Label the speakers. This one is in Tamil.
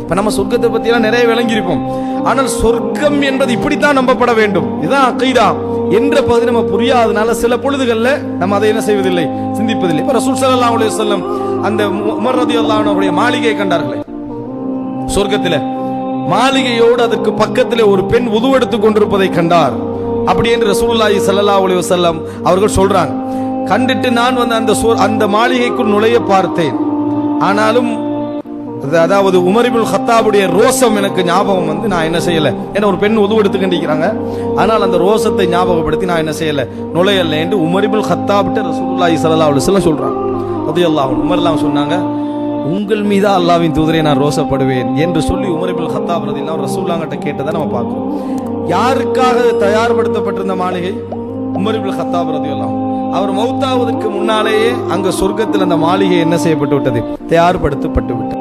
Speaker 1: இப்ப நம்ம சொர்க்கத்தை பத்தி எல்லாம் நிறைய விளங்கியிருப்போம். ஆனால் சொர்க்கம் என்பது இப்படித்தான் நம்பப்பட வேண்டும், இதுதான் அகீதா என்ற பகுதி நம்ம புரியாதனால சில பொழுதுகள்ல நம்ம அதை என்ன செய்வதில்லை, சிந்திப்பதில்லை. இப்ப ரசூல் ஸல்லல்லாஹு அலைஹி வஸல்லம் அந்த உமர் ரலியல்லாஹு அன்ஹுடைய மாளிகையை கண்டார்களே சொர்க்கத்திலே, மாளிகையோடு அதற்கு பக்கத்திலே ஒரு பெண் வுது எடுத்துக் கொண்டிருப்பதை கண்டார். அப்படி என்று ரசூலுல்லாஹி ஸல்லல்லாஹு அலைஹி வஸல்லம் அவர்கள் சொல்றாங்க. கண்டுட்டு நான் வந்து அந்த மாளிகைக்குள் நுழைய பார்த்தேன். ஆனாலும் அதாவது உமர் இப்னுல் கத்தாபுடைய ரோசம் எனக்கு ஞாபகம் வந்து நான் என்ன செய்யல, ஏன்னா ஒரு பெண் உது எடுத்து கண்டிக்கிறாங்க, ஆனால் அந்த ரோசத்தை ஞாபகப்படுத்தி நான் என்ன செய்யல, நுழையல என்று உமர் இப்னுல் கத்தாப்ட்ட ரசூலுல்லாஹி ஸல்லல்லாஹு அலைஹி வஸல்லம் சொல்றாங்க. ரலியல்லாஹு அன்ஹு உமர்லாம் சொன்னாங்க, உங்கள் மீதா அல்லாஹ்வின் தூதரே நான் ரோசப்படுவேன் என்று சொல்லி உமர் இப்னுல் கத்தாப் ரலியல்லாஹு ரசூலுல்லாஹ் கிட்ட கேட்டதை நம்ம பார்க்கிறோம். யாருக்காக தயார்படுத்தப்பட்டிருந்த மாளிகை? உமர் இப்னுல் கத்தாப் ரலியல்லாஹு அவர் மௌத்தாவதற்கு முன்னாலேயே அங்க சொர்க்கத்தில் அந்த மாளிகை என்ன செய்யப்பட்டு விட்டது, தயார்படுத்தப்பட்டு விட்டது.